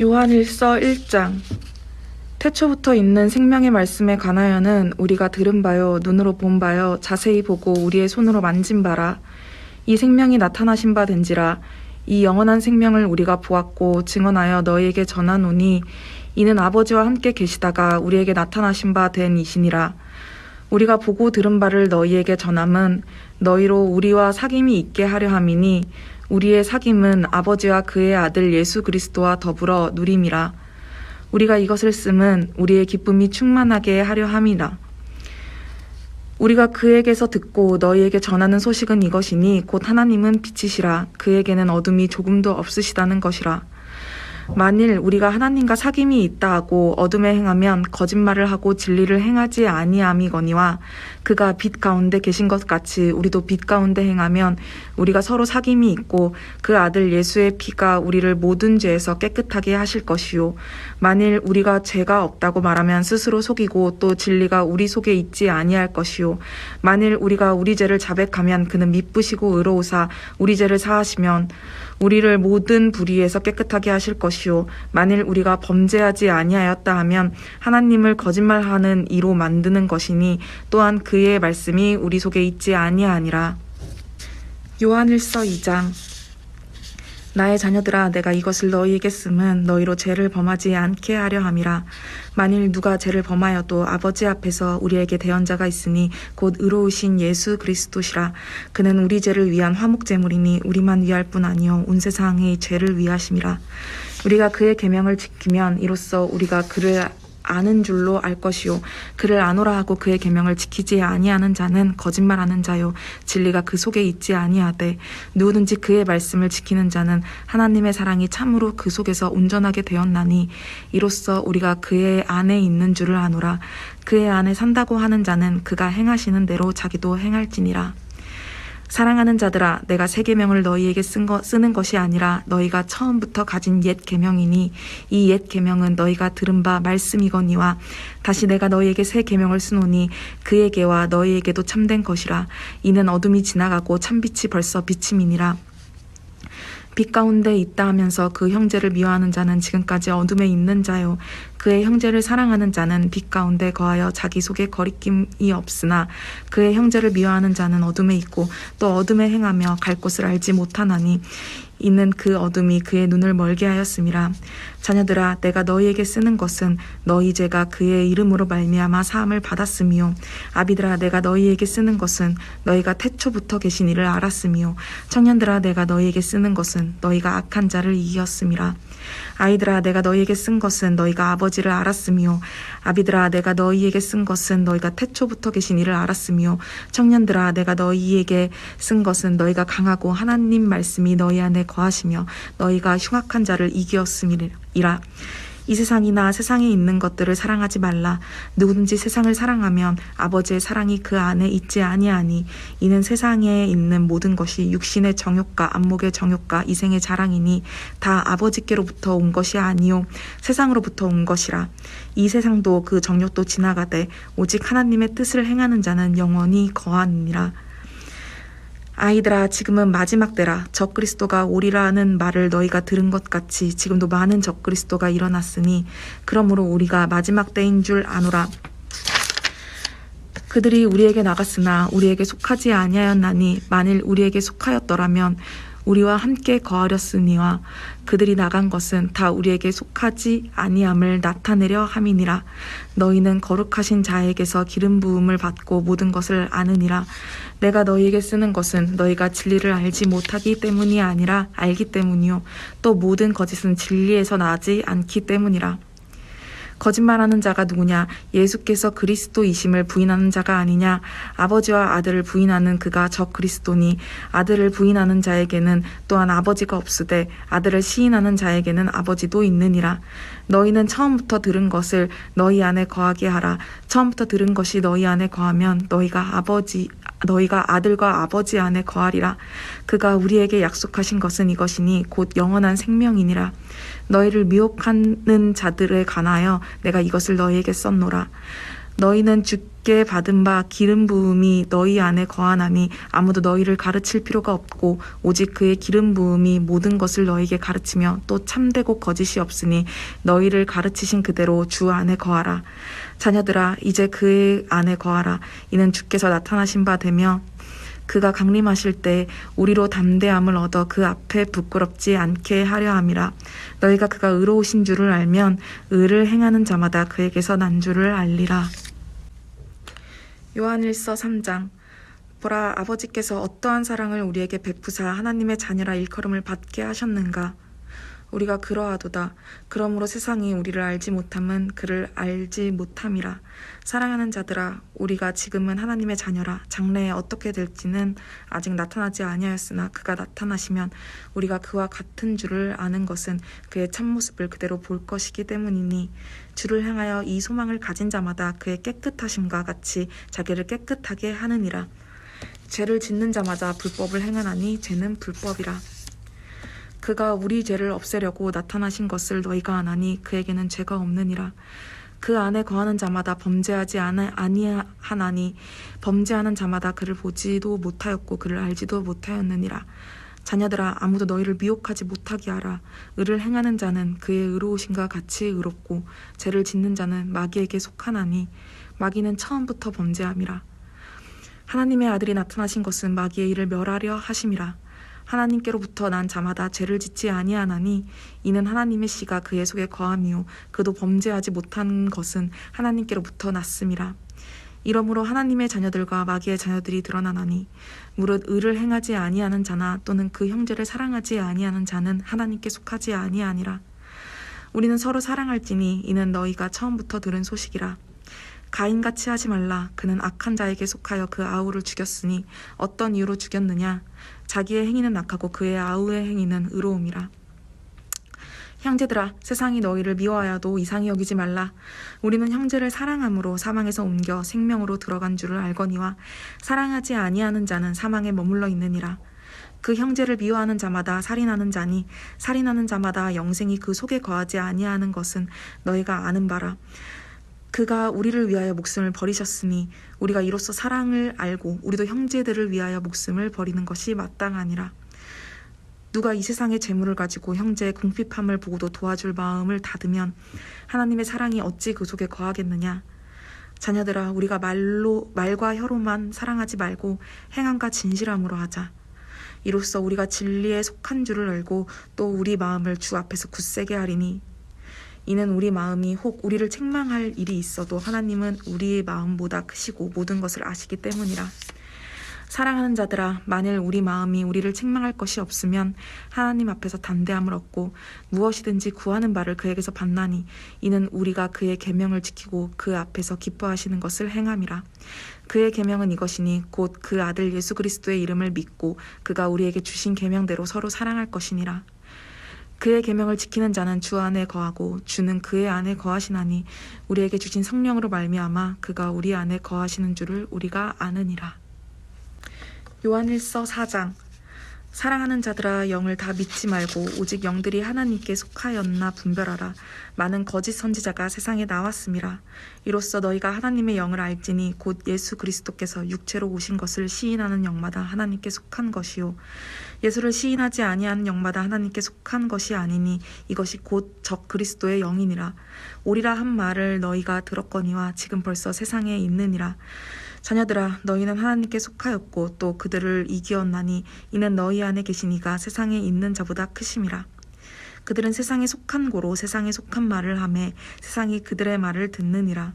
요한일서 1장. 태초부터 있는 생명의 말씀에 관하여는 우리가 들은 바요 눈으로 본 바요 자세히 보고 우리의 손으로 만진 바라. 이 생명이 나타나신 바 된지라. 이 영원한 생명을 우리가 보았고 증언하여 너희에게 전하노니 이는 아버지와 함께 계시다가 우리에게 나타나신 바 된 이시니라. 우리가 보고 들은 바를 너희에게 전함은 너희로 우리와 사귐이 있게 하려 함이니 우리의 사귐은 아버지와 그의 아들 예수 그리스도와 더불어 누림이라. 우리가 이것을 씀은 우리의 기쁨이 충만하게 하려 함이라. 우리가 그에게서 듣고 너희에게 전하는 소식은 이것이니 곧 하나님은 빛이시라. 그에게는 어둠이 조금도 없으시다는 것이라. 만일 우리가 하나님과 사귐이 있다 하고 어둠에 행하면 거짓말을 하고 진리를 행하지 아니함이거니와 그가 빛 가운데 계신 것 같이 우리도 빛 가운데 행하면 우리가 서로 사귐이 있고 그 아들 예수의 피가 우리를 모든 죄에서 깨끗하게 하실 것이요. 만일 우리가 죄가 없다고 말하면 스스로 속이고 또 진리가 우리 속에 있지 아니할 것이요. 만일 우리가 우리 죄를 자백하면 그는 미쁘시고 의로우사 우리 죄를 사하시면 우리를 모든 불의에서 깨끗하게 하실 것이요. 만일 우리가 범죄하지 아니하였다 하면 하나님을 거짓말하는 이로 만드는 것이니 또한 그의 말씀이 우리 속에 있지 아니하니라. 요한일서 2장. 나의 자녀들아, 내가 이것을 너희에게 씀은 너희로 죄를 범하지 않게 하려 함이라. 만일 누가 죄를 범하여도 아버지 앞에서 우리에게 대언자가 있으니 곧 의로우신 예수 그리스도시라. 그는 우리 죄를 위한 화목제물이니 우리만 위할 뿐 아니요 온 세상의 죄를 위하심이라. 우리가 그의 계명을 지키면 이로써 우리가 그를 아는 줄로 알 것이요 그를 아노라 하고 그의 계명을 지키지 아니하는 자는 거짓말하는 자요 진리가 그 속에 있지 아니하되 누구든지 그의 말씀을 지키는 자는 하나님의 사랑이 참으로 그 속에서 온전하게 되었나니 이로써 우리가 그의 안에 있는 줄을 아노라. 그의 안에 산다고 하는 자는 그가 행하시는 대로 자기도 행할지니라. 사랑하는 자들아, 내가 새 계명을 너희에게 쓰는 것이 아니라 너희가 처음부터 가진 옛 계명이니 이 옛 계명은 너희가 들은 바 말씀이거니와 다시 내가 너희에게 새 계명을 쓰노니 그에게와 너희에게도 참된 것이라. 이는 어둠이 지나가고 참빛이 벌써 비침이니라. 빛 가운데 있다 하면서 그 형제를 미워하는 자는 지금까지 어둠에 있는 자요 그의 형제를 사랑하는 자는 빛 가운데 거하여 자기 속에 거리낌이 없으나 그의 형제를 미워하는 자는 어둠에 있고 또 어둠에 행하며 갈 곳을 알지 못하나니 이는 그 어둠이 그의 눈을 멀게 하였음이라. 자녀들아, 내가 너희에게 쓰는 것은 너희 죄가 그의 이름으로 말미암아 사함을 받았음이요 아비들아, 내가 너희에게 쓰는 것은 너희가 태초부터 계신 이를 알았음이요 청년들아, 내가 너희에게 쓰는 것은 너희가 악한 자를 이겼음이라. 아이들아, 내가 너희에게 쓴 것은 너희가 아버지를 알았으며 아비들아, 내가 너희에게 쓴 것은 너희가 태초부터 계신 이를 알았으며 청년들아, 내가 너희에게 쓴 것은 너희가 강하고 하나님 말씀이 너희 안에 거하시며 너희가 흉악한 자를 이기었음이라. 이 세상이나 세상에 있는 것들을 사랑하지 말라. 누구든지 세상을 사랑하면 아버지의 사랑이 그 안에 있지 아니하니 이는 세상에 있는 모든 것이 육신의 정욕과 안목의 정욕과 이생의 자랑이니 다 아버지께로부터 온 것이 아니요 세상으로부터 온 것이라. 이 세상도 그 정욕도 지나가되 오직 하나님의 뜻을 행하는 자는 영원히 거하니라. 아이들아, 지금은 마지막 때라. 적그리스도가 오리라는 말을 너희가 들은 것 같이 지금도 많은 적그리스도가 일어났으니 그러므로 우리가 마지막 때인 줄 아노라. 그들이 우리에게 나갔으나 우리에게 속하지 아니하였나니 만일 우리에게 속하였더라면 우리와 함께 거하렸으니와 그들이 나간 것은 다 우리에게 속하지 아니함을 나타내려 함이니라. 너희는 거룩하신 자에게서 기름 부음을 받고 모든 것을 아느니라. 내가 너희에게 쓰는 것은 너희가 진리를 알지 못하기 때문이 아니라 알기 때문이요 또 모든 거짓은 진리에서 나지 않기 때문이라. 거짓말하는 자가 누구냐? 예수께서 그리스도이심을 부인하는 자가 아니냐? 아버지와 아들을 부인하는 그가 적그리스도니 아들을 부인하는 자에게는 또한 아버지가 없으되 아들을 시인하는 자에게는 아버지도 있느니라. 너희는 처음부터 들은 것을 너희 안에 거하게 하라. 처음부터 들은 것이 너희 안에 거하면 너희가 아들과 아버지 안에 거하리라. 그가 우리에게 약속하신 것은 이것이니 곧 영원한 생명이니라. 너희를 미혹하는 자들에 관하여 내가 이것을 너희에게 썼노라. 너희는 주께 받은 바 기름 부음이 너희 안에 거하나니 아무도 너희를 가르칠 필요가 없고 오직 그의 기름 부음이 모든 것을 너희에게 가르치며 또 참되고 거짓이 없으니 너희를 가르치신 그대로 주 안에 거하라. 자녀들아 이제 그의 안에 거하라. 이는 주께서 나타나신 바 되며 그가 강림하실 때 우리로 담대함을 얻어 그 앞에 부끄럽지 않게 하려 함이라. 너희가 그가 의로우신 줄을 알면 의를 행하는 자마다 그에게서 난 줄을 알리라. 요한일서 3장. 보라, 아버지께서 어떠한 사랑을 우리에게 베푸사 하나님의 자녀라 일컬음을 받게 하셨는가. 우리가 그러하도다. 그러므로 세상이 우리를 알지 못함은 그를 알지 못함이라. 사랑하는 자들아, 우리가 지금은 하나님의 자녀라. 장래에 어떻게 될지는 아직 나타나지 아니하였으나 그가 나타나시면 우리가 그와 같은 줄을 아는 것은 그의 참모습을 그대로 볼 것이기 때문이니 주를 향하여 이 소망을 가진 자마다 그의 깨끗하심과 같이 자기를 깨끗하게 하느니라. 죄를 짓는 자마다 불법을 행하나니 죄는 불법이라. 그가 우리 죄를 없애려고 나타나신 것을 너희가 아나니 그에게는 죄가 없느니라. 그 안에 거하는 자마다 범죄하지 아니하나니 범죄하는 자마다 그를 보지도 못하였고 그를 알지도 못하였느니라. 자녀들아 아무도 너희를 미혹하지 못하게 하라. 의를 행하는 자는 그의 의로우심과 같이 의롭고 죄를 짓는 자는 마귀에게 속하나니 마귀는 처음부터 범죄함이라. 하나님의 아들이 나타나신 것은 마귀의 일을 멸하려 하심이라. 하나님께로부터 난 자마다 죄를 짓지 아니하나니 이는 하나님의 씨가 그의 속에 거함이요 그도 범죄하지 못한 것은 하나님께로부터 났음이라. 이러므로 하나님의 자녀들과 마귀의 자녀들이 드러나나니 무릇 의를 행하지 아니하는 자나 또는 그 형제를 사랑하지 아니하는 자는 하나님께 속하지 아니하니라. 우리는 서로 사랑할지니 이는 너희가 처음부터 들은 소식이라. 가인같이 하지 말라. 그는 악한 자에게 속하여 그 아우를 죽였으니 어떤 이유로 죽였느냐. 자기의 행위는 악하고 그의 아우의 행위는 의로움이라. 형제들아 세상이 너희를 미워하여도 이상히 여기지 말라. 우리는 형제를 사랑함으로 사망에서 옮겨 생명으로 들어간 줄을 알거니와 사랑하지 아니하는 자는 사망에 머물러 있느니라. 그 형제를 미워하는 자마다 살인하는 자니 살인하는 자마다 영생이 그 속에 거하지 아니하는 것은 너희가 아는 바라. 그가 우리를 위하여 목숨을 버리셨으니 우리가 이로써 사랑을 알고 우리도 형제들을 위하여 목숨을 버리는 것이 마땅하니라. 누가 이 세상의 재물을 가지고 형제의 궁핍함을 보고도 도와줄 마음을 닫으면 하나님의 사랑이 어찌 그 속에 거하겠느냐. 자녀들아 우리가 말과 혀로만 사랑하지 말고 행함과 진실함으로 하자. 이로써 우리가 진리에 속한 줄을 알고 또 우리 마음을 주 앞에서 굳세게 하리니 이는 우리 마음이 혹 우리를 책망할 일이 있어도 하나님은 우리의 마음보다 크시고 모든 것을 아시기 때문이라. 사랑하는 자들아 만일 우리 마음이 우리를 책망할 것이 없으면 하나님 앞에서 담대함을 얻고 무엇이든지 구하는 바를 그에게서 받나니 이는 우리가 그의 계명을 지키고 그 앞에서 기뻐하시는 것을 행함이라. 그의 계명은 이것이니 곧 그 아들 예수 그리스도의 이름을 믿고 그가 우리에게 주신 계명대로 서로 사랑할 것이니라. 그의 계명을 지키는 자는 주 안에 거하고 주는 그의 안에 거하시나니 우리에게 주신 성령으로 말미암아 그가 우리 안에 거하시는 줄을 우리가 아느니라. 요한일서 4장. 사랑하는 자들아 영을 다 믿지 말고 오직 영들이 하나님께 속하였나 분별하라. 많은 거짓 선지자가 세상에 나왔음이라. 이로써 너희가 하나님의 영을 알지니 곧 예수 그리스도께서 육체로 오신 것을 시인하는 영마다 하나님께 속한 것이요 예수를 시인하지 아니하는 영마다 하나님께 속한 것이 아니니 이것이 곧 적 그리스도의 영이니라. 오리라 한 말을 너희가 들었거니와 지금 벌써 세상에 있느니라. 자녀들아 너희는 하나님께 속하였고 또 그들을 이기었나니 이는 너희 안에 계신 이가 세상에 있는 자보다 크심이라. 그들은 세상에 속한 고로 세상에 속한 말을 하매 세상이 그들의 말을 듣느니라.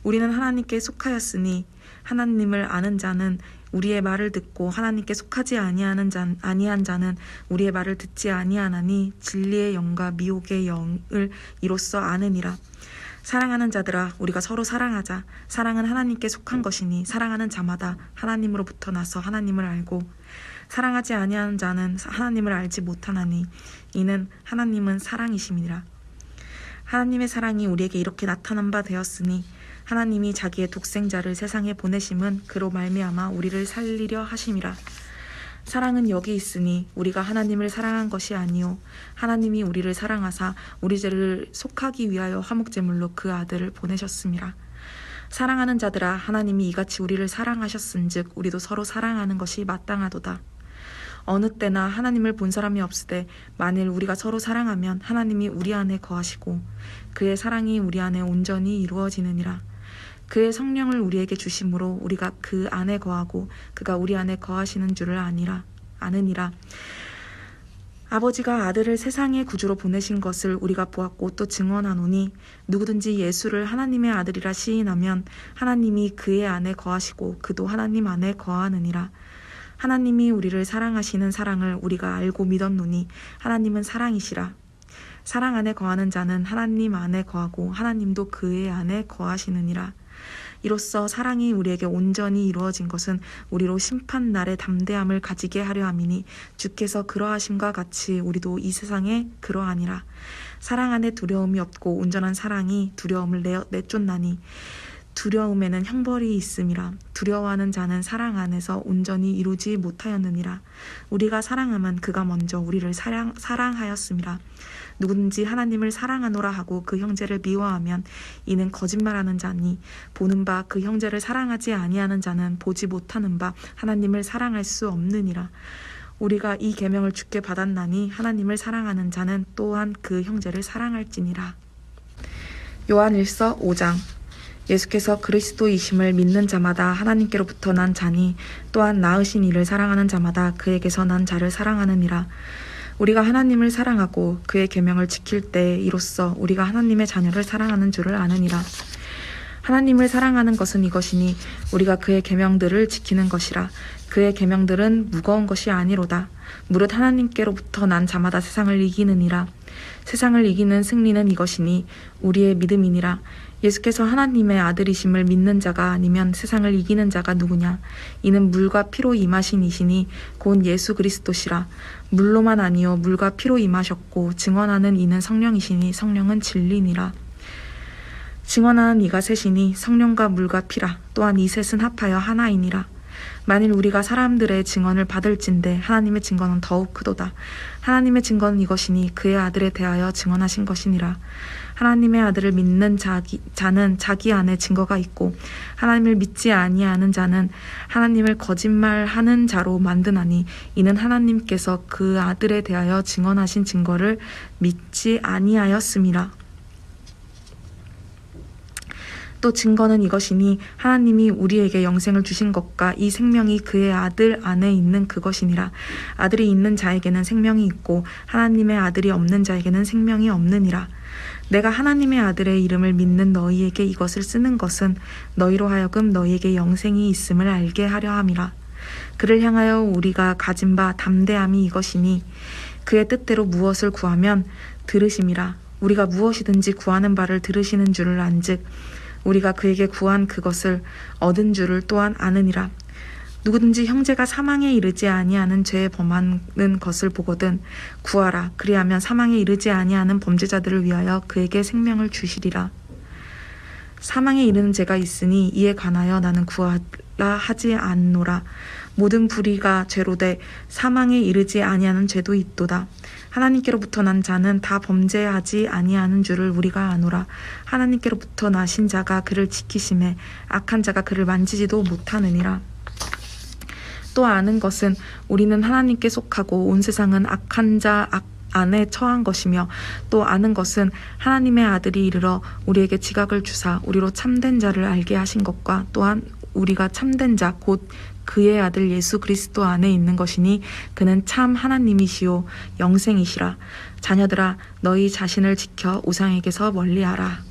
우리는 하나님께 속하였으니 하나님을 아는 자는 우리의 말을 듣고 하나님께 속하지 아니한 자는 우리의 말을 듣지 아니하나니 진리의 영과 미혹의 영을 이로써 아느니라. 사랑하는 자들아 우리가 서로 사랑하자. 사랑은 하나님께 속한 것이니 사랑하는 자마다 하나님으로부터 나서 하나님을 알고 사랑하지 아니하는 자는 하나님을 알지 못하나니 이는 하나님은 사랑이심이라. 하나님의 사랑이 우리에게 이렇게 나타난 바 되었으니 하나님이 자기의 독생자를 세상에 보내심은 그로 말미암아 우리를 살리려 하심이라. 사랑은 여기 있으니 우리가 하나님을 사랑한 것이 아니요 하나님이 우리를 사랑하사 우리 죄를 속하기 위하여 화목제물로 그 아들을 보내셨음이라. 사랑하는 자들아, 하나님이 이같이 우리를 사랑하셨은즉 우리도 서로 사랑하는 것이 마땅하도다. 어느 때나 하나님을 본 사람이 없으되 만일 우리가 서로 사랑하면 하나님이 우리 안에 거하시고 그의 사랑이 우리 안에 온전히 이루어지느니라. 그의 성령을 우리에게 주심으로 우리가 그 안에 거하고 그가 우리 안에 거하시는 줄을 아느니라. 아버지가 아들을 세상의 구주로 보내신 것을 우리가 보았고 또 증언하노니 누구든지 예수를 하나님의 아들이라 시인하면 하나님이 그의 안에 거하시고 그도 하나님 안에 거하느니라. 하나님이 우리를 사랑하시는 사랑을 우리가 알고 믿었노니 하나님은 사랑이시라. 사랑 안에 거하는 자는 하나님 안에 거하고 하나님도 그의 안에 거하시느니라. 이로써 사랑이 우리에게 온전히 이루어진 것은 우리로 심판날의 담대함을 가지게 하려 함이니 주께서 그러하심과 같이 우리도 이 세상에 그러하니라. 사랑 안에 두려움이 없고 온전한 사랑이 두려움을 내쫓나니 두려움에는 형벌이 있음이라. 두려워하는 자는 사랑 안에서 온전히 이루지 못하였느니라. 우리가 사랑하면 그가 먼저 우리를 사랑하였음이라. 누구든지 하나님을 사랑하노라 하고 그 형제를 미워하면 이는 거짓말하는 자니 보는 바 그 형제를 사랑하지 아니하는 자는 보지 못하는 바 하나님을 사랑할 수 없느니라. 우리가 이 계명을 주께 받았나니 하나님을 사랑하는 자는 또한 그 형제를 사랑할지니라. 요한일서 5장. 예수께서 그리스도이심을 믿는 자마다 하나님께로부터 난 자니 또한 낳으신 이를 사랑하는 자마다 그에게서 난 자를 사랑하느니라. 우리가 하나님을 사랑하고 그의 계명을 지킬 때 이로써 우리가 하나님의 자녀를 사랑하는 줄을 아느니라. 하나님을 사랑하는 것은 이것이니 우리가 그의 계명들을 지키는 것이라. 그의 계명들은 무거운 것이 아니로다. 무릇 하나님께로부터 난 자마다 세상을 이기느니라. 세상을 이기는 승리는 이것이니 우리의 믿음이니라. 예수께서 하나님의 아들이심을 믿는 자가 아니면 세상을 이기는 자가 누구냐? 이는 물과 피로 임하신 이시니 곧 예수 그리스도시라. 물로만 아니요 물과 피로 임하셨고 증언하는 이는 성령이시니 성령은 진리니라. 증언하는 이가 셋이니 성령과 물과 피라. 또한 이 셋은 합하여 하나이니라. 만일 우리가 사람들의 증언을 받을진대 하나님의 증거는 더욱 크도다. 하나님의 증거는 이것이니 그의 아들에 대하여 증언하신 것이니라. 하나님의 아들을 믿는 자는 자기 안에 증거가 있고 하나님을 믿지 아니하는 자는 하나님을 거짓말하는 자로 만드나니 이는 하나님께서 그 아들에 대하여 증언하신 증거를 믿지 아니하였음이라. 또 증거는 이것이니 하나님이 우리에게 영생을 주신 것과 이 생명이 그의 아들 안에 있는 그것이니라. 아들이 있는 자에게는 생명이 있고 하나님의 아들이 없는 자에게는 생명이 없느니라. 내가 하나님의 아들의 이름을 믿는 너희에게 이것을 쓰는 것은 너희로 하여금 너희에게 영생이 있음을 알게 하려 함이라. 그를 향하여 우리가 가진 바 담대함이 이것이니 그의 뜻대로 무엇을 구하면 들으심이라. 우리가 무엇이든지 구하는 바를 들으시는 줄을 안즉 우리가 그에게 구한 그것을 얻은 줄을 또한 아느니라. 누구든지 형제가 사망에 이르지 아니하는 죄에 범하는 것을 보거든 구하라. 그리하면 사망에 이르지 아니하는 범죄자들을 위하여 그에게 생명을 주시리라. 사망에 이르는 죄가 있으니 이에 관하여 나는 구하라 하지 않노라. 모든 불의가 죄로되 사망에 이르지 아니하는 죄도 있도다. 하나님께로부터 난 자는 다 범죄하지 아니하는 줄을 우리가 아노라. 하나님께로부터 나신 자가 그를 지키심에 악한 자가 그를 만지지도 못하느니라. 또 아는 것은 우리는 하나님께 속하고 온 세상은 악한 자 안에 처한 것이며 또 아는 것은 하나님의 아들이 이르러 우리에게 지각을 주사 우리로 참된 자를 알게 하신 것과 또한 우리가 참된 자 곧 그의 아들 예수 그리스도 안에 있는 것이니 그는 참 하나님이시요 영생이시라. 자녀들아 너희 자신을 지켜 우상에게서 멀리하라.